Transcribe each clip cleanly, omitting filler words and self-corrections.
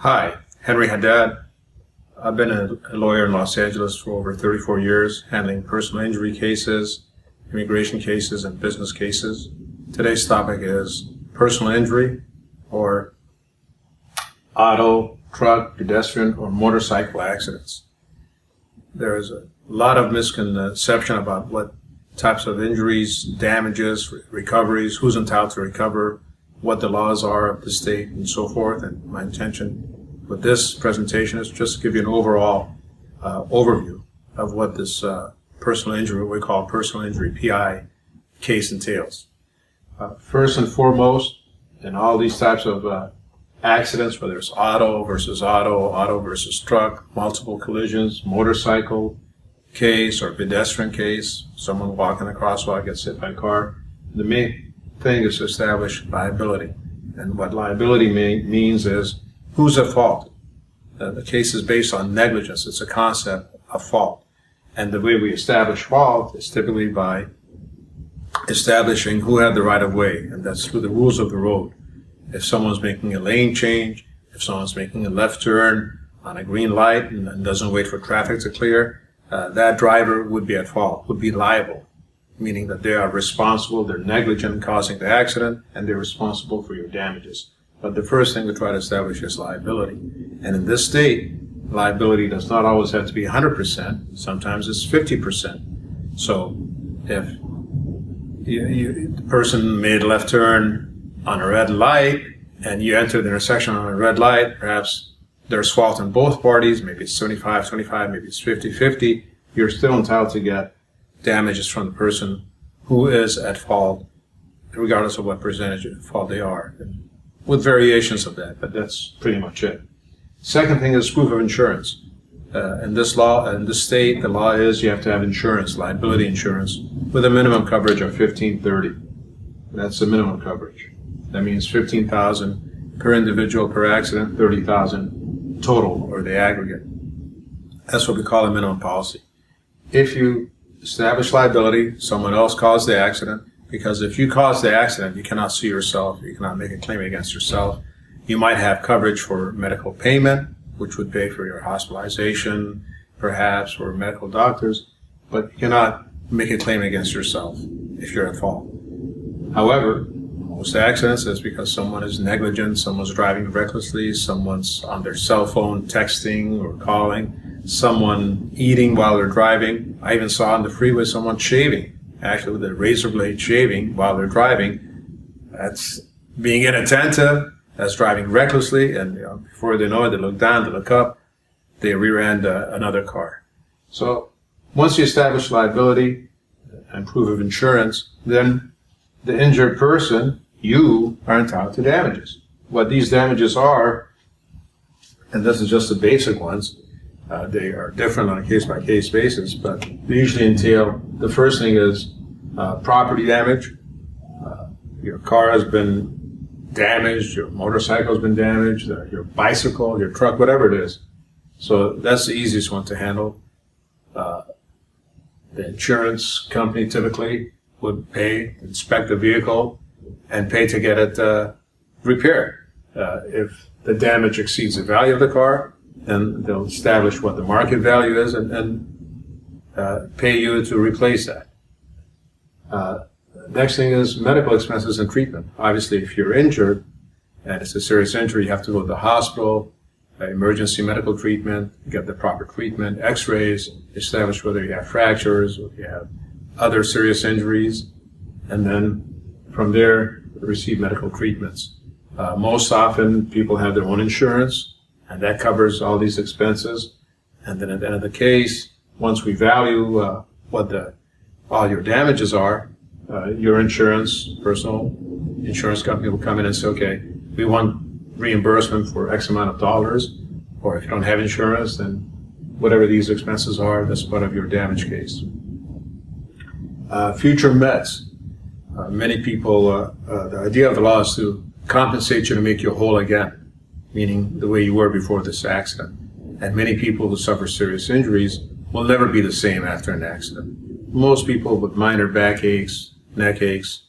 Hi, Henry Haddad. I've been a lawyer in Los Angeles for over 34 years, handling personal injury cases, immigration cases, and business cases. Today's topic is personal injury or auto, truck, pedestrian, or motorcycle accidents. There is a lot of misconception about what types of injuries, damages, recoveries, who's entitled to recover, what the laws are of the state, and so forth. And my intention with this presentation is just to give you an overall overview of what this personal injury, what we call personal injury, PI, case entails. First and foremost, in all these types of accidents, whether it's auto versus truck, multiple collisions, motorcycle case or pedestrian case, someone walking the crosswalk gets hit by a car, the main thing is to establish liability. And what liability means is who's at fault. The case is based on negligence. It's a concept of fault. And the way we establish fault is typically by establishing who had the right of way, and that's through the rules of the road. If someone's making a lane change, if someone's making a left turn on a green light and doesn't wait for traffic to clear, that driver would be at fault, would be liable, meaning that they are responsible, they're negligent in causing the accident, and they're responsible for your damages. But the first thing we try to establish is liability. And in this state, liability does not always have to be 100%. Sometimes it's 50%. So if the person made a left turn on a red light and you enter the intersection on a red light, perhaps there's fault on both parties, maybe it's 75-25, maybe it's 50-50, you're still entitled to get damages from the person who is at fault, regardless of what percentage of fault they are, with variations of that, but that's pretty much it. Second thing is proof of insurance. In this state, the law is you have to have insurance, liability insurance, with a minimum coverage of $1,530. That's the minimum coverage. That means $15,000 per individual per accident, $30,000 total, or the aggregate. That's what we call a minimum policy. If you establish liability, someone else caused the accident, because if you caused the accident, you cannot sue yourself, you cannot make a claim against yourself. You might have coverage for medical payment, which would pay for your hospitalization, perhaps, or medical doctors, but you cannot make a claim against yourself if you're at fault. However, most accidents is because someone is negligent, someone's driving recklessly, someone's on their cell phone texting or calling, someone eating while they're driving. I even saw on the freeway someone shaving, actually with a razor blade shaving while they're driving. That's being inattentive, that's driving recklessly, and before they know it, they look down, they look up, they rear-end another car. So once you establish liability and proof of insurance, then the injured person, you are entitled to damages. What these damages are, and this is just the basic ones, they are different on a case-by-case basis, but they usually entail, the first thing is property damage. Your car has been damaged, your motorcycle has been damaged, your bicycle, your truck, whatever it is. So that's the easiest one to handle. The insurance company typically would pay, inspect the vehicle, and pay to get it repaired. If the damage exceeds the value of the car, then they'll establish what the market value is and pay you to replace that. Next thing is medical expenses and treatment. Obviously, if you're injured and it's a serious injury, you have to go to the hospital, emergency medical treatment, get the proper treatment, x-rays, establish whether you have fractures, or you have other serious injuries, and then from there, receive medical treatments. Most often, people have their own insurance, and that covers all these expenses. And then at the end of the case, once we value what all your damages are, your insurance, personal insurance company will come in and say, okay, we want reimbursement for X amount of dollars, or if you don't have insurance, then whatever these expenses are, that's part of your damage case. Future meds. Many people, the idea of the law is to compensate you to make you whole again, meaning the way you were before this accident. And many people who suffer serious injuries will never be the same after an accident. Most people with minor back aches, neck aches,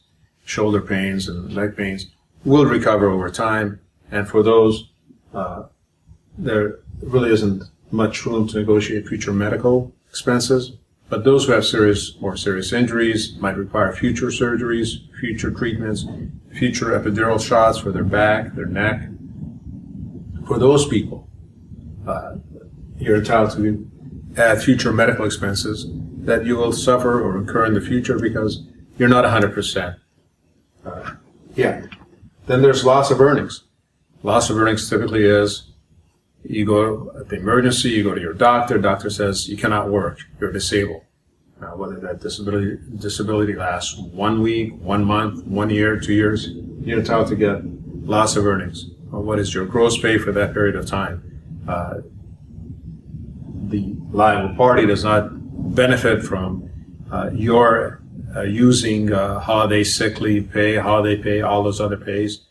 shoulder pains, and leg pains will recover over time. And for those there really isn't much room to negotiate future medical expenses. But those who have more serious injuries might require future surgeries, future treatments, future epidural shots for their back, their neck. For those people, you're entitled to add future medical expenses that you will suffer or incur in the future because you're not 100%. Yeah. Then there's loss of earnings. Loss of earnings typically is you go at the emergency, you go to your doctor says you cannot work, you're disabled. Now, whether that disability lasts 1 week, 1 month, 1 year, 2 years, you're entitled to get loss of earnings. What is your gross pay for that period of time? The liable party does not benefit from your using holiday sick leave pay, holiday pay, all those other pays.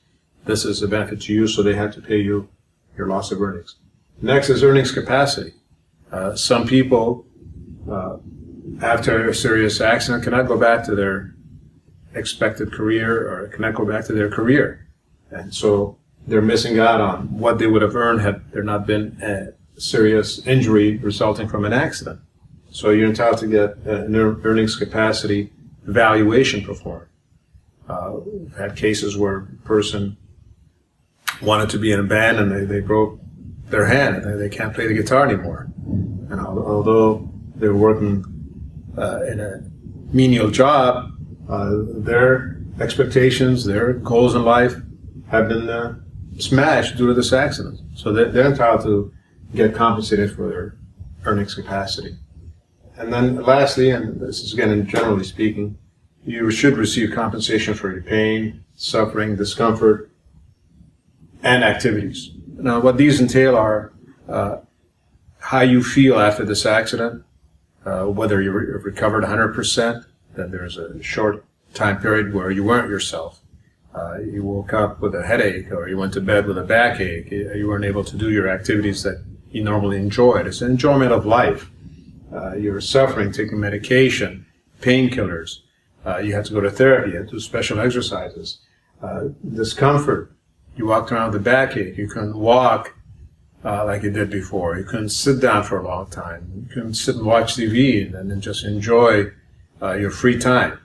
This is a benefit to you, so they have to pay you your loss of earnings. Next is earnings capacity. Some people, after a serious accident, cannot go back to their expected career or cannot go back to their career. And so they're missing out on what they would have earned had there not been a serious injury resulting from an accident. So you're entitled to get an earnings capacity evaluation performed. We've had cases where a person wanted to be in a band and they broke their hand and they can't play the guitar anymore. And although they're working in a menial job, their expectations, their goals in life have been smashed due to this accident. So they're entitled to get compensated for their earnings capacity. And then lastly, and this is again generally speaking, you should receive compensation for your pain, suffering, discomfort, and activities. Now, what these entail are how you feel after this accident, whether you've recovered 100%, then there's a short time period where you weren't yourself. You woke up with a headache, or you went to bed with a backache. You weren't able to do your activities that you normally enjoyed. It's an enjoyment of life. You're suffering, taking medication, painkillers. You had to go to therapy. You had to do special exercises. Discomfort. You walked around with a backache. You couldn't walk like you did before. You couldn't sit down for a long time. You couldn't sit and watch TV and then just enjoy your free time.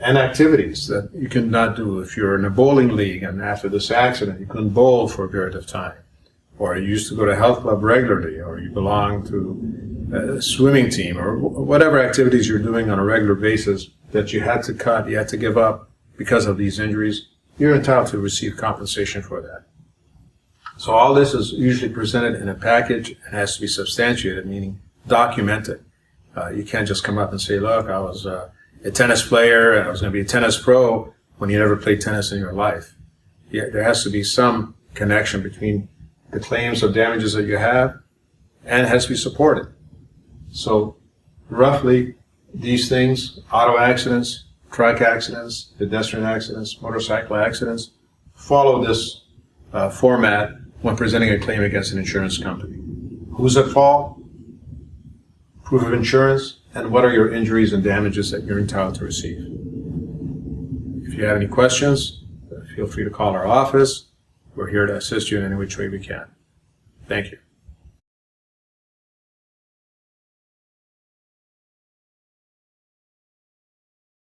And activities that you could not do. If you're in a bowling league and after this accident you couldn't bowl for a period of time, or you used to go to a health club regularly, or you belong to a swimming team, or whatever activities you're doing on a regular basis that you had to cut, you had to give up because of these injuries, you're entitled to receive compensation for that. So all this is usually presented in a package and has to be substantiated, meaning documented. You can't just come up and say, look, I was a tennis player and I was going to be a tennis pro when you never played tennis in your life. Yeah, there has to be some connection between the claims of damages that you have and it has to be supported. So roughly these things, auto accidents, truck accidents, pedestrian accidents, motorcycle accidents, follow this format when presenting a claim against an insurance company. Who's at fault? Proof of insurance, and what are your injuries and damages that you're entitled to receive. If you have any questions, feel free to call our office. We're here to assist you in any which way we can. Thank you.